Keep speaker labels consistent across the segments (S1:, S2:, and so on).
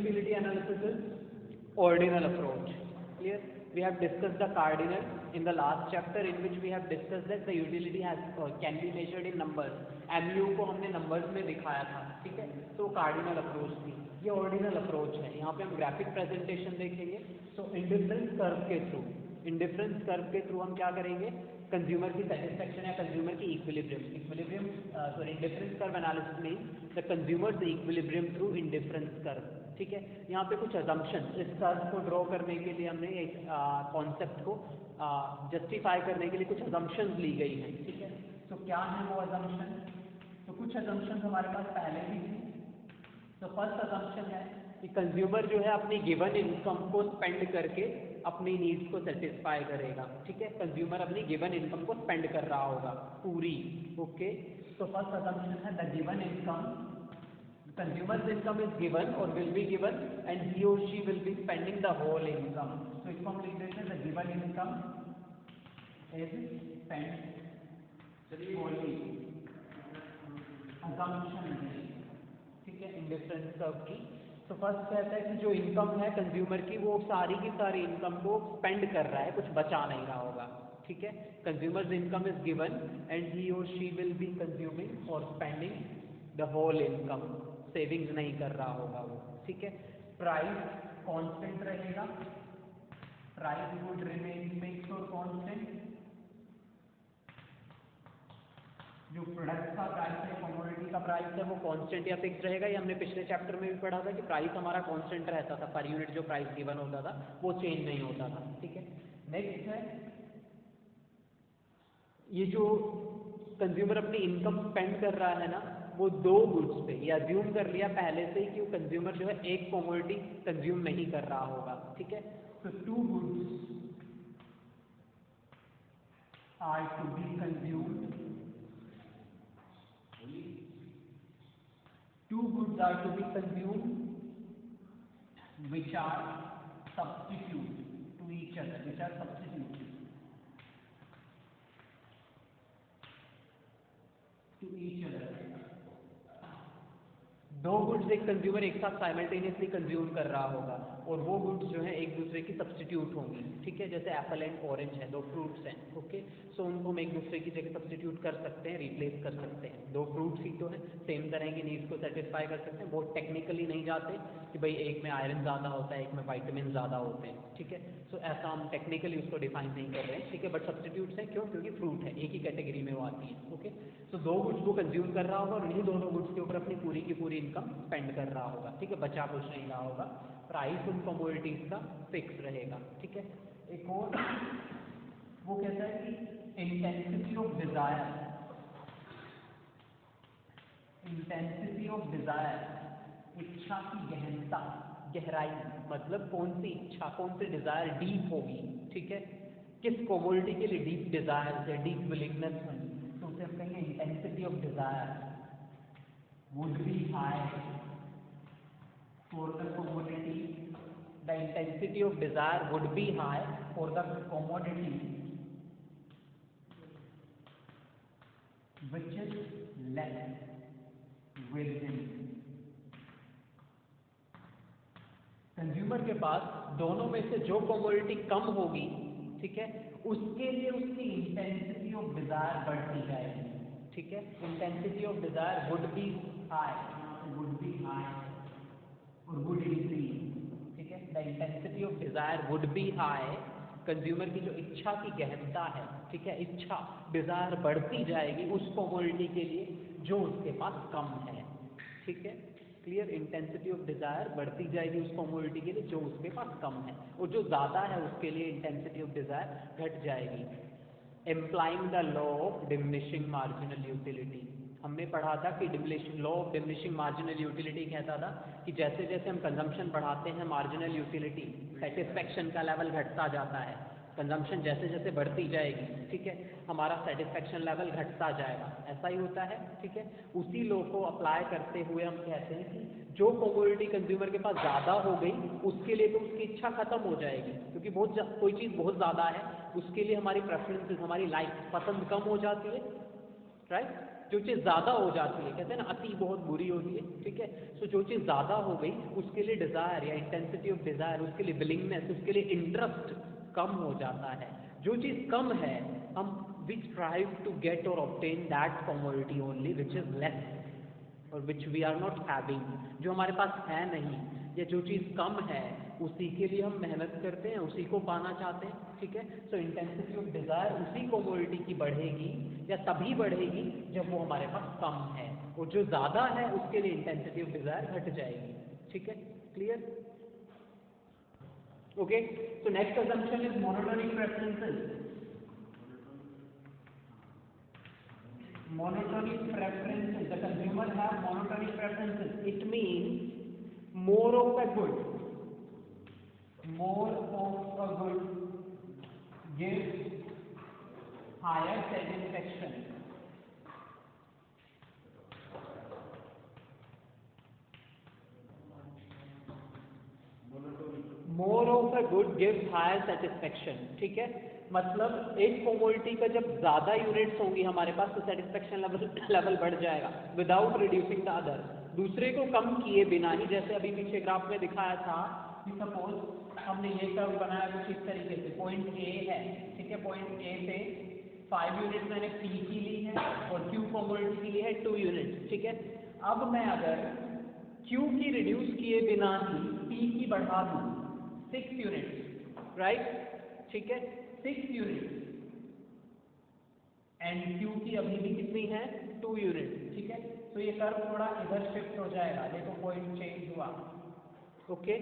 S1: utility analysis is ordinal approach. Clear? We have discussed the cardinal in the last chapter, in which we have discussed that the utility has can be measured in numbers. mu को हमने numbers में दिखाया था, ठीक है? तो cardinal approach थी. ये ordinal approach है. यहाँ पे हम graphic presentation देखेंगे. So indifference curve के through हम क्या करेंगे? कंज्यूमर की सेटिस्फेक्शन या कंज्यूमर की इक्विलिब्रियम इंडिफरेंस कर्व एनालिसिस में the consumers equilibrium through indifference curve. ठीक है, यहाँ पे कुछ अजम्पशन, इस कर्व को ड्रॉ करने के लिए हमने एक कॉन्सेप्ट को जस्टिफाई करने के लिए कुछ अजम्पशंस ली गई हैं. ठीक है, तो क्या है वो अजम्पशन? तो कुछ अजम्पशंस हमारे पास पहले भी थी. तो फर्स्ट अजम्पशन है कि कंज्यूमर जो है अपनी गिवन इनकम को स्पेंड करके अपनी नीड्स को सेटिस्फाई करेगा. ठीक है, कंज्यूमर अपनी गिवन इनकम को स्पेंड कर रहा होगा पूरी. ओके, तो फर्स्ट अजम्पशन है the given income, consumers income is given और will be given and he और she will be spending the whole income. तो इसको हम लिख देते हैं the given income is spend wholly. Assumption है, ठीक है, इंडिफरेंस कर्व की. तो फर्स्ट कहता है कि जो इनकम है कंज्यूमर की, वो सारी की सारी इनकम को स्पेंड कर रहा है, कुछ बचा नहीं रहा होगा. ठीक है, consumers income is given and he और शी विल बी कंज्यूमिंग और spending the whole income. Savings नहीं कर रहा होगा वो. ठीक है, प्राइस कांस्टेंट रहेगा, प्राइस वुड रिमेन फिक्स्ड और कांस्टेंट. जो प्रोडक्ट का प्राइस है, कमोडिटी का प्राइस है, वो कांस्टेंट या फिक्स रहेगा. ये हमने पिछले चैप्टर में भी पढ़ा था कि प्राइस हमारा कांस्टेंट रहता था, पर यूनिट जो प्राइस गिवन होता था वो चेंज नहीं होता था. ठीक है, नेक्स्ट है ये जो कंज्यूमर अपनी इनकम स्पेंड कर रहा है ना, वो दो गुड्स पे, ये अज्यूम कर लिया पहले से ही कि वो कंज्यूमर जो है एक कमोडिटी कंज्यूम नहीं कर रहा होगा. ठीक है, तो two goods are to be consumed. Two goods are to be consumed which are substitute to each other, which are substitute to each other. दो गुड्स एक कंज्यूमर एक साथ साइमल्टेनियसली कंज्यूम कर रहा होगा और वो गुड्स जो है एक दूसरे की सब्स्टिट्यूट होंगी. ठीक है, जैसे एप्पल एंड ऑरेंज है, दो फ्रूट्स हैं. ओके, सो उनको हम एक दूसरे की जगह सब्स्टिट्यूट कर सकते हैं, रिप्लेस कर सकते हैं. दो फ्रूट्स ही तो है, सेम तरह की नीड्स को सेटिस्फाई कर सकते हैं. बहुत टेक्निकली नहीं जाते कि भाई एक में आयरन ज़्यादा होता है, एक में वाइटामिन ज़्यादा होते हैं. ठीक है, सो ऐसा हम टेक्निकली उसको डिफाइन नहीं कर रहे हैं. ठीक है, बट सब्स्टिट्यूट्स हैं. क्यों? क्योंकि फ्रूट है, एक ही कैटेगरी में वो आती है. ओके, सो दो गुड्स को कंज्यूम कर रहा होगा और इन्हीं दोनों गुड्स के ऊपर अपनी पूरी की पूरी इनकम स्पेंड कर रहा होगा. ठीक है, बचा कुछ नहीं रहा होगा. प्राइस उन कमोडिटीज का फिक्स रहेगा. ठीक है, एक और वो कहता है कि intensity of desire, intensity of desire, इच्छा की गहनता, गहराई, मतलब कौन सी इच्छा, कौन सी डिजायर डीप होगी. ठीक है, किस कमोडिटी के लिए डीप डिजायर है, डीप विलिंगनेस है, तो उसे हम कहेंगे intensity of desire would be high for the commodity. The intensity of desire would be high for the commodity which is less within. Consumer के पास दोनों में से जो कमोडिटी कम होगी, ठीक है, उसके लिए उसकी इंटेंसिटी ऑफ डिजायर बढ़ती जाएगी. ठीक है, intensity of desire would be high, would be high और वुड इंक्रीज. ठीक है, the intensity of desire would be high. Consumer की जो इच्छा की गहनता है, ठीक है, इच्छा डिजायर बढ़ती जाएगी उस कमोडिटी के लिए जो उसके पास कम है. ठीक है, क्लियर, इंटेंसिटी ऑफ डिजायर बढ़ती जाएगी उस कमोडिटी के लिए जो उसके पास कम है, और जो ज़्यादा है उसके लिए इंटेंसिटी ऑफ डिजायर घट जाएगी. Implying the law of diminishing marginal utility. हमने पढ़ा था कि law of diminishing marginal utility कहता था कि जैसे जैसे हम कंजम्पशन बढ़ाते हैं, मार्जिनल यूटिलिटी, सेटिस्फेक्शन का लेवल घटता जाता है. कंजम्पशन जैसे जैसे बढ़ती जाएगी, ठीक है, हमारा सेटिस्फेक्शन लेवल घटता जाएगा. ऐसा ही होता है. ठीक है, उसी लॉ को अप्लाई करते हुए हम कहते हैं कि जो कमोडिटी कंज्यूमर के पास ज़्यादा हो गई उसके लिए तो उसकी इच्छा खत्म हो जाएगी, क्योंकि कोई चीज़ बहुत ज़्यादा है, उसके लिए हमारी प्रेफरेंसेस, हमारी लाइक, पसंद कम हो जाती है. राइट, जो चीज़ ज़्यादा हो जाती है, कहते हैं ना अति बहुत बुरी होती है, ठीक है। सो जो चीज़ ज़्यादा हो गई उसके लिए डिज़ायर या इंटेंसिटी ऑफ डिज़ायर, उसके लिए विलिंगनेस, उसके लिए इंटरेस्ट कम हो जाता है। जो चीज़ कम है हम वी ट्राइव टू गेट और obtain that commodity only which is less और which we are not having, जो हमारे पास है नहीं, या जो चीज़ कम है उसी के लिए हम मेहनत करते हैं, उसी को पाना चाहते हैं, ठीक है। सो इंटेंसिटी ऑफ डिज़ायर उसी कमोडिटी की बढ़ेगी या तभी बढ़ेगी जब वो हमारे पास कम है, और जो ज़्यादा है उसके लिए इंटेंसिटी ऑफ डिज़ायर घट जाएगी, ठीक है। Clear? Okay. So next assumption is monotonic preferences. Monotonic preferences, the consumer have monotonic preferences. It means more of a good gives higher satisfaction. More of a good gives higher satisfaction, ठीक है। मतलब एक commodity का जब ज़्यादा units होंगी हमारे पास तो सेटिस्फेक्शन लेवल बढ़ जाएगा विदाउट रिड्यूसिंग द अदर, दूसरे को कम किए बिना ही। जैसे अभी पीछे ग्राफ में दिखाया था कि सपोज हमने ये कर्व बनाया कुछ इस तरीके से, पॉइंट ए है, ठीक है। पॉइंट ए से 5 यूनिट्स मैंने पी की ली है और क्यू कमोडिटी की ली है 2 यूनिट्स, ठीक है। अब मैं अगर क्यू की रिड्यूस किए बिना ही पी की बढ़ा दूँ 6 यूनिट्स, राइट, ठीक है, 6 यूनिट्स, एंड क्यू की अभी भी कितनी है 2 यूनिट्स, ठीक है। तो ये कर्व थोड़ा इधर शिफ्ट हो जाएगा, देखो पॉइंट चेंज हुआ, ओके।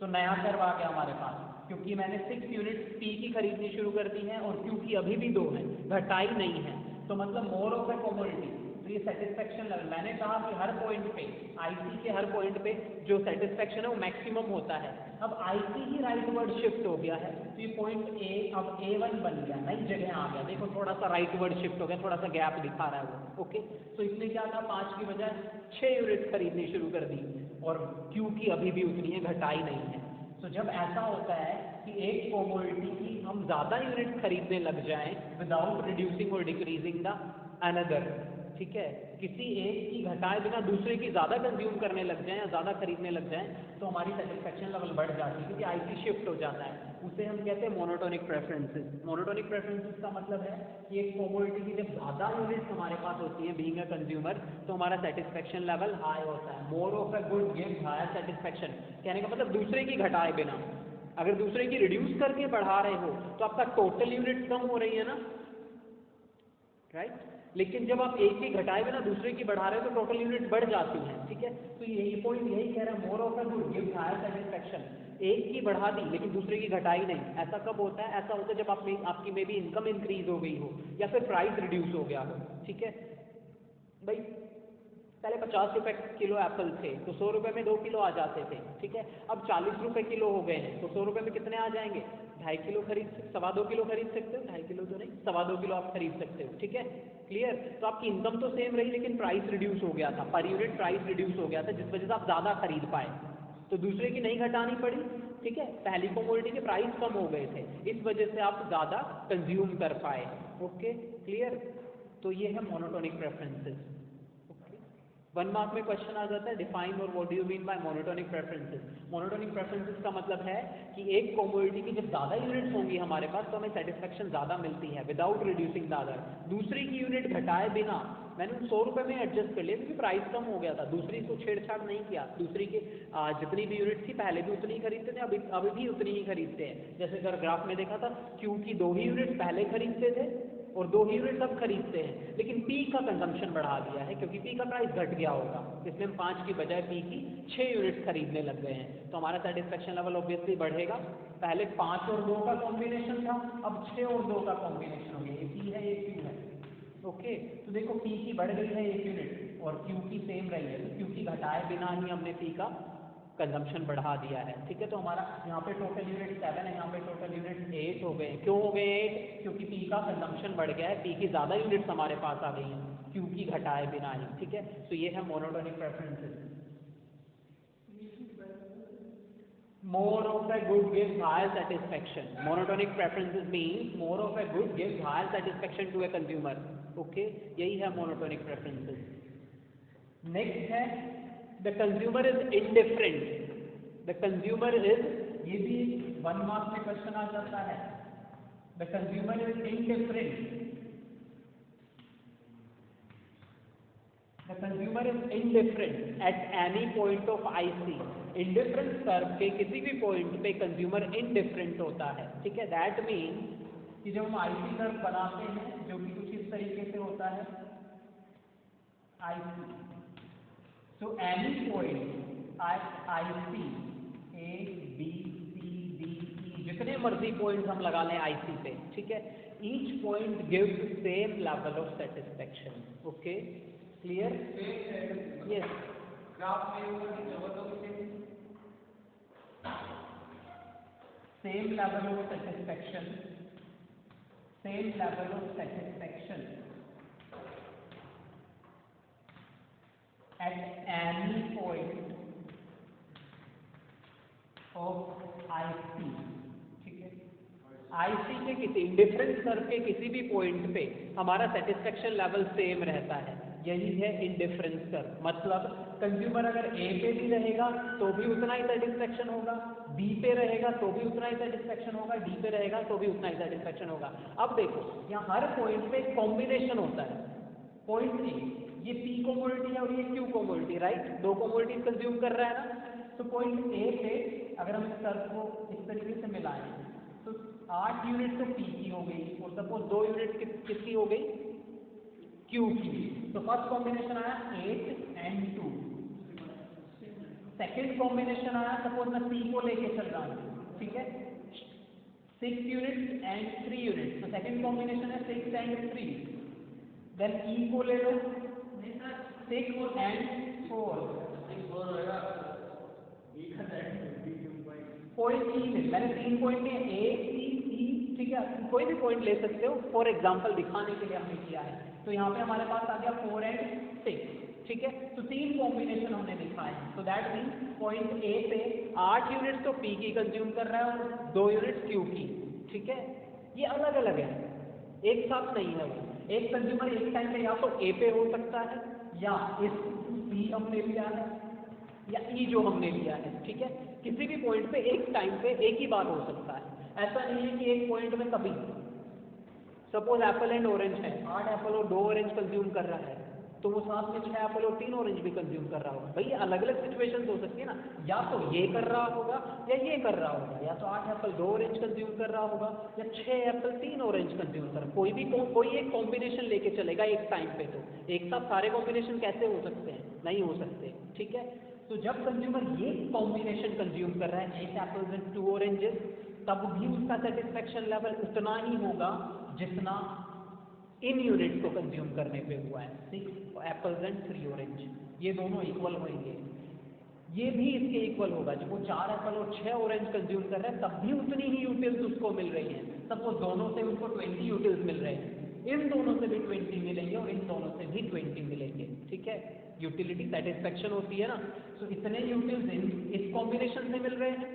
S1: तो नया कर्व आ गया हमारे पास, क्योंकि मैंने 6 यूनिट्स पी की खरीदनी शुरू कर दी है और क्यू की अभी भी 2 है, घटाई नहीं है, तो मतलब मोर ऑफ ए कमोडिटी। तो ये सेटिस्फेक्शन लेवल, मैंने कहा कि हर पॉइंट पे आईसी के हर पॉइंट पे जो सेटिस्फेक्शन है वो मैक्सिमम होता है। अब आईसी ही राइट वर्ड शिफ्ट हो गया है, तो ये पॉइंट ए अब A1 बन गया, नई जगह आ गया, देखो थोड़ा सा राइट वर्ड शिफ्ट हो गया, थोड़ा सा गैप दिखा रहा है वो, ओके। तो इसने क्या था, 5 की बजाय 6 यूनिट खरीदनी शुरू कर दी और क्यू की अभी भी उतनी है, घटाई नहीं है। तो जब ऐसा होता है कि एक कमोडिटी की हम ज़्यादा यूनिट खरीदने लग जाएं विदाउट रिड्यूसिंग और डिक्रीजिंग द अनदर, ठीक है, किसी एक की घटाए बिना दूसरे की ज़्यादा कंज्यूम करने लग जाएं या ज़्यादा खरीदने लग जाएं, तो हमारी सेटिस्फेक्शन लेवल बढ़ जाती है, क्योंकि आईसी शिफ्ट हो जाता है। उसे हम कहते हैं मोनोटोनिक प्रेफरेंसेस। मोनोटोनिक प्रेफरेंसेस का मतलब है कि एक कमोडिटी की जब ज़्यादा यूनिट्स हमारे पास होती हैं बीइंग अ कंज्यूमर, तो हमारा सेटिस्फेक्शन लेवल हाई होता है। More of a good gives higher satisfaction, कहने का मतलब दूसरे की घटाए बिना। अगर दूसरे की रिड्यूस करके बढ़ा रहे हो तो आपका टोटल यूनिट कम हो रही है ना, राइट। लेकिन जब आप एक की घटाए बिना दूसरे की बढ़ा रहे हो तो टोटल यूनिट बढ़ जाती हैं, ठीक है। तो यही पॉइंट यही कह रहा है, more of a good gives higher satisfaction. एक की बढ़ा दी लेकिन दूसरे की घटाई नहीं, ऐसा कब होता है? ऐसा होता है जब आपकी मे बी इनकम इंक्रीज हो गई हो या फिर प्राइस रिड्यूस हो गया हो, ठीक है भाई। पहले 50 रुपए किलो एप्पल थे तो 100 रुपए में 2 किलो आ जाते थे, ठीक है। अब 40 रुपए किलो हो गए हैं तो 100 रुपए में कितने आ जाएंगे? 2.5 किलो खरीद सकते, 2.25 किलो खरीद सकते हो, 2.5 किलो तो नहीं, 2.25 किलो आप खरीद सकते हो, ठीक है। क्लियर? तो आपकी इनकम तो सेम रही लेकिन प्राइस रिड्यूस हो गया था, पर यूनिट प्राइस रिड्यूस हो गया था, जिस वजह से आप ज़्यादा खरीद पाए, तो दूसरे की नहीं घटानी पड़ी, ठीक है। पहली कमोडिटी के प्राइस कम हो गए थे, इस वजह से आप ज़्यादा कंज्यूम कर पाए, ओके। क्लियर? तो ये है मोनोटोनिक प्रेफरेंसेस। 1 मार्क में क्वेश्चन आ जाता है, डिफाइन और what do you mean by monotonic preferences. Monotonic preferences का मतलब है कि एक कमोडिटी की जब ज़्यादा यूनिट्स होंगी हमारे पास तो हमें सेटिस्फेक्शन ज़्यादा मिलती है विदाउट रिड्यूसिंग द अदर। दूसरी की यूनिट घटाए बिना मैंने 100 रुपये में एडजस्ट कर लिया क्योंकि प्राइस कम हो गया था, दूसरी को छेड़छाड़ नहीं किया, दूसरी की जितनी भी यूनिट थी पहले भी उतनी ही खरीदते थे, अभी भी उतनी ही खरीदते हैं। जैसे अगर ग्राफ में देखा था, क्यू की 2 ही यूनिट पहले खरीदते थे और 2 ही यूनिट अब खरीदते हैं, लेकिन पी का कंजम्पशन बढ़ा दिया है क्योंकि पी का प्राइस घट गया होगा, इसलिए हम 5 की बजाय पी की 6 यूनिट खरीदने लग गए हैं, तो हमारा सेटिस्फेक्शन लेवल ऑब्वियसली बढ़ेगा। पहले 5 और 2 का कॉम्बिनेशन था, अब 6 और 2 का कॉम्बिनेशन हो गया, ये पी है ये क्यू है, ओके। तो देखो पी की बढ़ गई है 1 यूनिट और क्यू की सेम रही है, तो क्यू की घटाए बिना ही हमने पी का कंजम्पशन बढ़ा दिया है, ठीक है। तो हमारा यहाँ पे टोटल यूनिट 7 है, यहाँ पे टोटल यूनिट 8 हो गए। क्यों हो गए 8? क्योंकि पी का कंजम्पशन बढ़ गया है, पी की ज़्यादा यूनिट्स हमारे पास आ गई हैं क्यू की घटाए बिना ही, ठीक है। तो ये है monotonic preferences. More of a good gives higher satisfaction. Monotonic preferences means more of a good gives higher satisfaction to a consumer. Okay, यही है monotonic preferences. Next है the consumer is indifferent. The consumer is, ये भी 1 mark में question आ जाता है. The consumer is indifferent. The consumer is indifferent at any point of IC. Indifference curve के किसी भी पॉइंट पे कंज्यूमर indifferent होता है. ठीक है, that means कि जब हम IC कर्व बनाते हैं जो कि कुछ इस तरीके से होता है IC. So any point at IC A B C D E जितने मर्जी पॉइंट हम लगा लें IC पे, ठीक है, each point gives same level of satisfaction. Okay, clear? Yes. Graph में होगा कि जबरदस्ती same level of satisfaction at any point of IC. ठीक है, IC के किसी इंडिफरेंस कर्व के किसी भी पॉइंट पे हमारा सेटिस्फेक्शन लेवल सेम रहता है. यही है इंडिफरेंस कर्व. मतलब कंज्यूमर अगर A पे भी रहेगा तो भी उतना ही सेटिस्फेक्शन होगा, B पे रहेगा तो भी उतना ही सेटिस्फेक्शन होगा, D पे रहेगा तो भी उतना ही सेटिस्फेक्शन होगा. अब देखो यहाँ हर पॉइंट पे कॉम्बिनेशन होता है. पॉइंट A ये P कोमोडिटी है और ये Q कोमोडिटी, राइट, दो कोमोडिटी कंज्यूम कर रहा है ना. तो पॉइंट A पे अगर हम इस कर्व को इस तरीके से मिलाएं तो 8 यूनिट तो P की हो गई और सपोज 2 यूनिट किसकी हो गई, Q की. तो फर्स्ट कॉम्बिनेशन आया 8 and 2. सेकेंड कॉम्बिनेशन आया, सपोज मैं P को लेके चल रहा हूँ, ठीक है, 6 यूनिट एंड 3 यूनिट. तो सेकेंड कॉम्बिनेशन है 6 and 3. देन E को ले लो 6 and 4. पॉइंट E में मैंने 3 पॉइंट में A C E, ठीक है, कोई भी पॉइंट ले सकते हो. फॉर एग्जांपल दिखाने के लिए हमने किया है. तो यहाँ पे हमारे पास आ गया 4 and 6. ठीक है, तो 3 कॉम्बिनेशन हमने दिखाए. तो दैट मीन पॉइंट A पे 8 यूनिट्स तो P की कंज्यूम कर रहा है और 2 यूनिट्स Q की. ठीक है, ये अलग अलग है, एक साथ नहीं है. वो एक कंज्यूमर एक टाइम पे या तो A पे हो सकता है या इस C हमने लिया है या E जो हमने लिया है. ठीक है, किसी भी पॉइंट पे एक टाइम पे एक ही बार हो सकता है. ऐसा नहीं है कि एक पॉइंट में कभी, सपोज एप्पल एंड ऑरेंज है, 8 एप्पल और 2 ऑरेंज कंज्यूम कर रहा है तो वो साथ में 6 एप्पल और 3 ऑरेंज भी कंज्यूम कर रहा होगा. भाई अलग अलग सिचुएशन हो सकती है ना, या तो ये कर रहा होगा या ये कर रहा होगा, या तो 8 एप्पल 2 ऑरेंज कंज्यूम कर रहा होगा या 6 एप्पल 3 ऑरेंज कंज्यूम कर रहा. कोई एक कॉम्बिनेशन लेके चलेगा एक टाइम पे. तो एक साथ सारे कॉम्बिनेशन कैसे हो सकते हैं, नहीं हो सकते. ठीक है, तो जब कंज्यूमर ये कॉम्बिनेशन कंज्यूम कर रहा है 8 एप्पल्स एंड 2 ऑरेंजेस, तब भी उसका सेटिस्फेक्शन लेवल उतना ही होगा जितना इन यूनिट को कंज्यूम करने पे हुआ है. 6 एप्पल्स एंड 3 ऑरेंज, ये दोनों इक्वल होंगे. ये भी इसके इक्वल होगा. जब वो 4 एप्पल और 6 ऑरेंज कंज्यूम कर रहा है तब भी उतनी ही यूटिल्स उसको मिल रही हैं. सपोज दोनों से उसको 20 यूटिल्स मिल रहे हैं, इन दोनों से भी 20 मिलेंगे और इन दोनों से भी 20 मिलेंगे. ठीक है, यूटिलिटी सेटिस्फेक्शन होती है ना. तो इतने यूटिल्स इस कॉम्बिनेशन से मिल रहे हैं,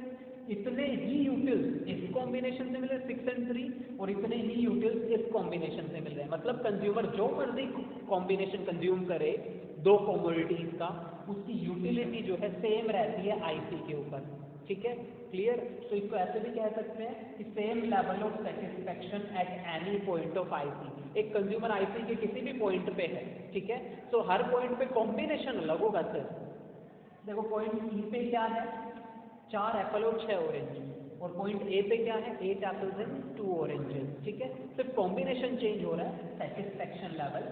S1: इतने ही यूटिल्स इस कॉम्बिनेशन से मिल रहे हैं 6 and 3, और इतने ही यूटिल्स इस कॉम्बिनेशन से मिल रहे हैं. मतलब कंज्यूमर जो मर्जी कॉम्बिनेशन कंज्यूम करे दो कॉमोडिटीज का, उसकी यूटिलिटी जो है सेम रहती है आईसी के ऊपर. ठीक है, क्लियर. तो इसको ऐसे भी कह सकते हैं कि same level of satisfaction at any point of IC. एक कंज्यूमर आईसी के किसी भी पॉइंट पे है, ठीक है, तो हर पॉइंट पे कॉम्बिनेशन अलग होगा. सर देखो पॉइंट ई पे क्या है, 4 एप्पल और 6 ऑरेंज, और पॉइंट ए पे क्या है, 8 एप्पल्स एंड 2 ऑरेंजेस. ठीक है, सिर्फ कॉम्बिनेशन चेंज हो रहा है, सेटिस्फेक्शन लेवल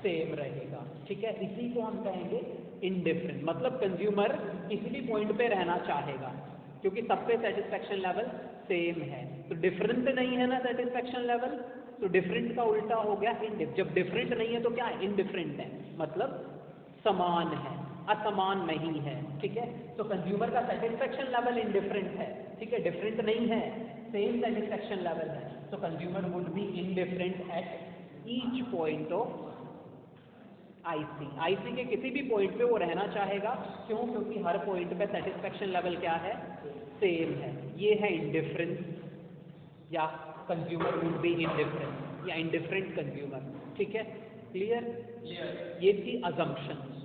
S1: सेम रहेगा. ठीक है, इसी को हम कहेंगे इनडिफरेंट. मतलब कंज्यूमर किसी भी पॉइंट पे रहना चाहेगा क्योंकि सब पे सेटिस्फेक्शन लेवल सेम है. तो डिफरेंट नहीं है ना सेटिस्फेक्शन लेवल, तो डिफरेंट का उल्टा हो गया इनडिफरेंट. जब डिफरेंट नहीं है तो क्या है, इनडिफरेंट है. मतलब समान है, असमान नहीं है. ठीक है, तो कंज्यूमर का सेटिस्फेक्शन लेवल इनडिफरेंट है. ठीक है, डिफरेंट नहीं है, सेम सेटिस्फेक्शन लेवल है. तो consumer would be indifferent at each point of IC के किसी भी पॉइंट पे वो रहना चाहेगा, क्यों? क्योंकि हर पॉइंट पे सेटिस्फेक्शन लेवल क्या है? सेम है। ये है इंडिफरेंस, या कंज्यूमर वुड बी इंडिफरेंस, या इंडिफरेंट कंज्यूमर। ठीक है, क्लियर? ये थी अजम्पशंस।